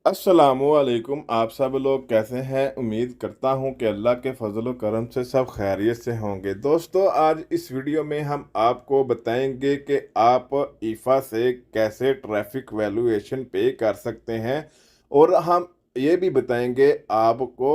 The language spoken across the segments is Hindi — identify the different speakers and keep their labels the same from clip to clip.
Speaker 1: अस्सलामुअलैकुम। आप सब लोग कैसे हैं? उम्मीद करता हूं कि अल्लाह के फजल व करम से सब खैरियत से होंगे। दोस्तों, आज इस वीडियो में हम आपको बताएंगे कि आप ईफा से कैसे ट्रैफिक वैल्यूएशन पे कर सकते हैं, और हम ये भी बताएंगे आपको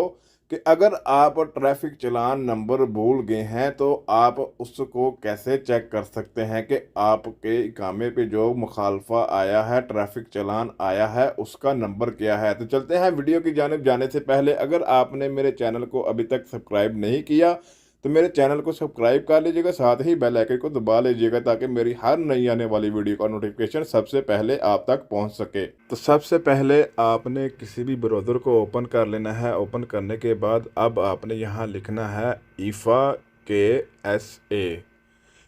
Speaker 1: कि अगर आप ट्रैफिक चालान नंबर भूल गए हैं तो आप उसको कैसे चेक कर सकते हैं कि आपके इकामे पे जो मुखालफा आया है, ट्रैफिक चालान आया है, उसका नंबर क्या है। तो चलते हैं वीडियो की जानिब। जाने से पहले अगर आपने मेरे चैनल को अभी तक सब्सक्राइब नहीं किया तो मेरे चैनल को सब्सक्राइब कर लीजिएगा, साथ ही बेल आइकन को दबा लीजिएगा ताकि मेरी हर नई आने वाली वीडियो का नोटिफिकेशन सबसे पहले आप तक पहुंच सके। तो सबसे पहले आपने किसी भी ब्राउज़र को ओपन कर लेना है। ओपन करने के बाद अब आपने यहाँ लिखना है ईफा के एस ए।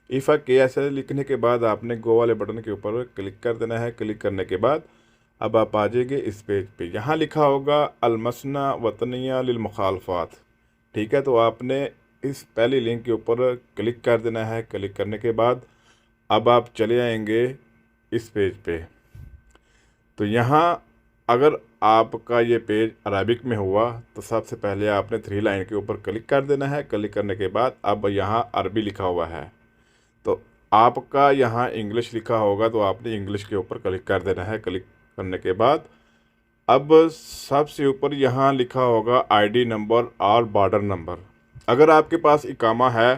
Speaker 1: ईफा के एस ए लिखने के बाद आपने गो वाले बटन के ऊपर क्लिक कर देना है। क्लिक करने के बाद अब आप आ जाइए इस पेज पे। यहाँ लिखा होगा अलमसना वतनिया लिल मुखालफात। ठीक है, तो आपने इस पहली लिंक के ऊपर क्लिक कर देना है। क्लिक करने के बाद अब आप चले आएंगे इस पेज पे। तो यहाँ अगर आपका ये पेज अरबिक में हुआ तो सबसे पहले आपने थ्री लाइन के ऊपर क्लिक कर देना है। क्लिक करने के बाद अब यहाँ अरबी लिखा हुआ है, तो आपका यहाँ इंग्लिश लिखा होगा तो आपने इंग्लिश के ऊपर क्लिक कर देना है। क्लिक करने के बाद अब सबसे ऊपर यहाँ लिखा होगा आईडी नंबर और बॉर्डर नंबर। अगर आपके पास इकामा है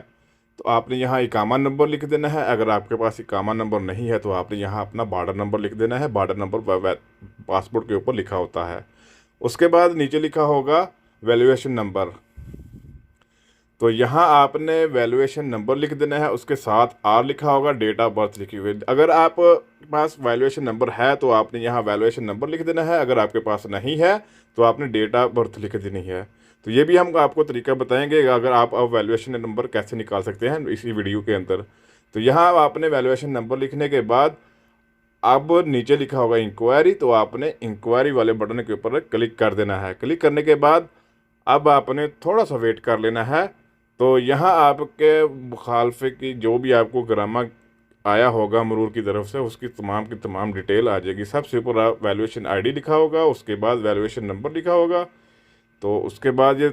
Speaker 1: तो आपने यहाँ इकामा नंबर लिख देना है। अगर आपके पास इकामा नंबर नहीं है तो आपने यहाँ अपना बॉर्डर नंबर लिख देना है। बॉर्डर नंबर पासपोर्ट के ऊपर लिखा होता है। उसके बाद नीचे लिखा होगा वैल्यूएशन नंबर, तो यहाँ आपने वैल्यूएशन नंबर लिख देना है। उसके साथ आर लिखा होगा, डेट ऑफ बर्थ लिखी हुई। अगर आप पास वैल्यूएशन नंबर है तो आपने यहाँ वैल्यूएशन नंबर लिख देना है। अगर आपके पास नहीं है तो आपने डेट ऑफ बर्थ लिख देनी है। तो ये भी हम आपको तरीका बताएंगे अगर आप अब वैल्यूएशन नंबर कैसे निकाल सकते हैं इसी वीडियो के अंदर। तो यहाँ आपने वैल्यूएशन नंबर लिखने के बाद अब नीचे लिखा होगा इंक्वायरी, तो आपने इंक्वायरी वाले बटन के ऊपर क्लिक कर देना है। क्लिक करने के बाद अब आपने थोड़ा सा वेट कर लेना है। तो यहाँ आपके मुखालफे की जो भी आपको ग्रामा आया होगा मरूर की तरफ से, उसकी तमाम डिटेल आ जाएगी। सबसे ऊपर वैल्यूएशन आईडी लिखा होगा, उसके बाद वैल्यूएशन नंबर लिखा होगा। तो उसके बाद ये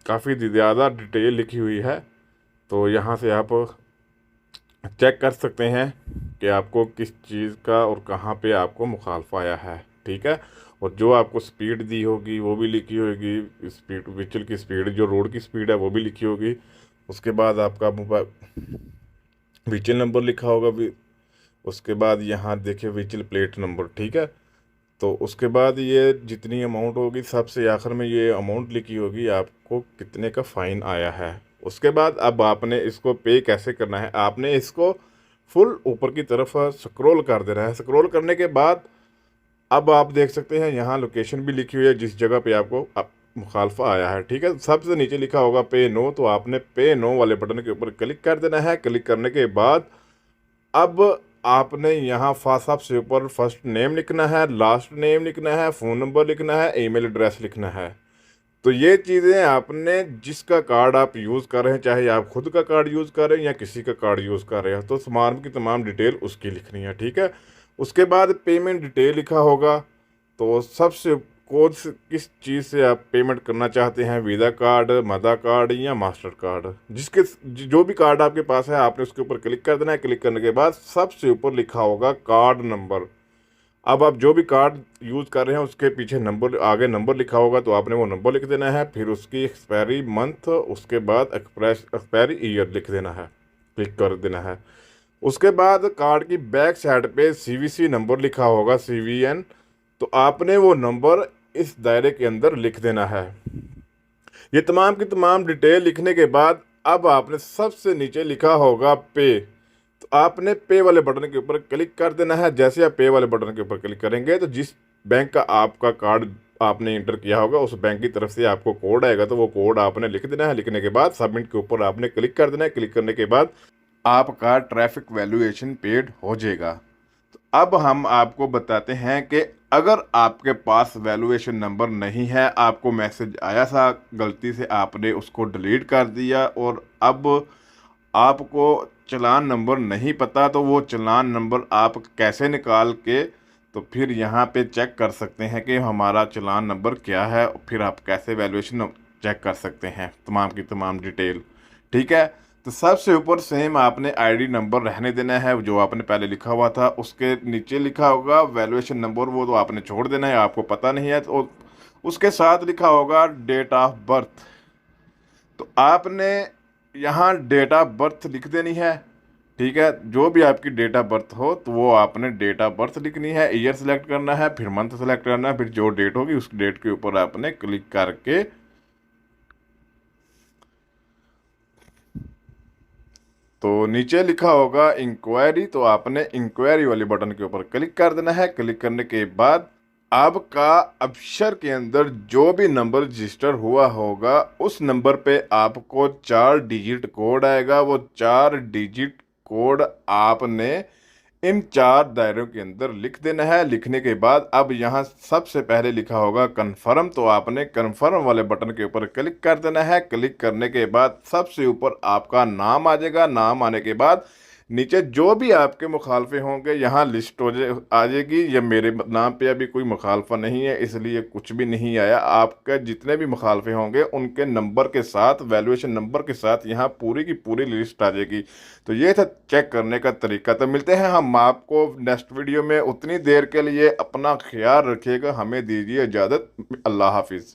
Speaker 1: काफ़ी ज़्यादा डिटेल लिखी हुई है, तो यहाँ से आप चेक कर सकते हैं कि आपको किस चीज़ का और कहाँ पे आपको मुखालफा आया है। ठीक है, और जो आपको स्पीड दी होगी वो भी लिखी होगी। स्पीड व्हीकल की स्पीड, जो रोड की स्पीड है वो भी लिखी होगी। उसके बाद आपका मोबाइल व्हीकल नंबर लिखा होगा भी। उसके बाद यहाँ देखिए व्हीकल प्लेट नंबर। ठीक है, तो उसके बाद ये जितनी अमाउंट होगी सबसे आखिर में ये अमाउंट लिखी होगी आपको कितने का फ़ाइन आया है। उसके बाद अब आपने इसको पे कैसे करना है, आपने इसको फुल ऊपर की तरफ स्क्रॉल कर देना है। स्क्रॉल करने के बाद अब आप देख सकते हैं यहाँ लोकेशन भी लिखी हुई है जिस जगह पे आपको मुखालफा आया है। ठीक है, सबसे नीचे लिखा होगा पे नो, तो आपने पे नो वाले बटन के ऊपर क्लिक कर देना है। क्लिक करने के बाद अब आपने यहाँ सबसे ऊपर फर्स्ट नेम लिखना है, लास्ट नेम लिखना है, फ़ोन नंबर लिखना है, ईमेल एड्रेस लिखना है। तो ये चीज़ें आपने जिसका कार्ड आप यूज़ कर रहे हैं, चाहे आप खुद का कार्ड यूज़ कर रहे हैं या किसी का कार्ड यूज़ कर रहे हैं, तो तमाम डिटेल उसकी लिखनी है। ठीक है, उसके बाद पेमेंट डिटेल लिखा होगा। तो सबसे किस चीज़ से आप पेमेंट करना चाहते हैं, वीज़ा कार्ड, मदा कार्ड या मास्टर कार्ड, जिसके जो भी कार्ड आपके पास है आपने उसके ऊपर क्लिक कर देना है। क्लिक करने के बाद सबसे ऊपर लिखा होगा कार्ड नंबर। अब आप जो भी कार्ड यूज़ कर रहे हैं उसके पीछे नंबर, आगे नंबर लिखा होगा तो आपने वो नंबर लिख देना है। फिर उसकी एक्सपायरी मंथ, उसके बाद एक्सपायरी ईयर लिख देना है, क्लिक कर देना है। उसके बाद कार्ड की बैक साइड पे सीवीसी नंबर लिखा होगा, सीवीएन, तो आपने वो नंबर इस दायरे के अंदर लिख देना है। ये तमाम की तमाम डिटेल लिखने के बाद अब आपने सबसे नीचे लिखा होगा पे, तो आपने पे वाले बटन के ऊपर क्लिक कर देना है। जैसे आप पे वाले बटन के ऊपर क्लिक करेंगे तो जिस बैंक का आपका कार्ड आपने इंटर किया होगा उस बैंक की तरफ से आपको कोड आएगा, तो वो कोड आपने लिख देना है। लिखने के बाद सबमिट के ऊपर आपने क्लिक कर देना है। क्लिक करने के बाद आपका ट्रैफिक वैल्यूएशन पेड हो जाएगा। तो अब हम आपको बताते हैं कि अगर आपके पास वैल्यूएशन नंबर नहीं है, आपको मैसेज आया था, गलती से आपने उसको डिलीट कर दिया और अब आपको चालान नंबर नहीं पता, तो वो चालान नंबर आप कैसे निकाल के तो फिर यहाँ पे चेक कर सकते हैं कि हमारा चालान नंबर क्या है, फिर आप कैसे वैल्यूएशन चेक कर सकते हैं तमाम की तमाम डिटेल। ठीक है, तो सबसे ऊपर सेम आपने आईडी नंबर रहने देना है जो आपने पहले लिखा हुआ था। उसके नीचे लिखा होगा वैल्यूएशन नंबर, वो तो आपने छोड़ देना है, आपको पता नहीं है। तो उसके साथ लिखा होगा डेट ऑफ बर्थ, तो आपने यहाँ डेट ऑफ बर्थ लिख देनी है। ठीक है, जो भी आपकी डेट ऑफ बर्थ हो तो वो आपने डेट ऑफ बर्थ लिखनी है, ईयर सेलेक्ट करना है, फिर मंथ सेलेक्ट करना है, फिर जो डेट होगी उस डेट के ऊपर आपने क्लिक करके तो नीचे लिखा होगा इंक्वायरी, तो आपने इंक्वायरी वाले बटन के ऊपर क्लिक कर देना है। क्लिक करने के बाद आपका अक्षर के अंदर जो भी नंबर रजिस्टर हुआ होगा उस नंबर पे आपको 4 डिजिट कोड आएगा। वो 4 डिजिट कोड आपने इन 4 दायरों के अंदर लिख देना है। लिखने के बाद अब यहाँ सबसे पहले लिखा होगा कन्फर्म, तो आपने कन्फर्म वाले बटन के ऊपर क्लिक कर देना है। क्लिक करने के बाद सबसे ऊपर आपका नाम आ जाएगा। नाम आने के बाद नीचे जो भी आपके मुखालफे होंगे यहाँ लिस्ट आ जाएगी। ये मेरे नाम पे अभी कोई मुखालफा नहीं है, इसलिए कुछ भी नहीं आया। आपके जितने भी मुखालफे होंगे उनके नंबर के साथ, वैल्यूएशन नंबर के साथ यहाँ पूरी की पूरी लिस्ट आ जाएगी। तो ये था चेक करने का तरीका। तो मिलते हैं हम आपको नेक्स्ट वीडियो में। उतनी देर के लिए अपना ख्याल रखिएगा, हमें दीजिए इजाज़त। अल्लाह हाफिज़।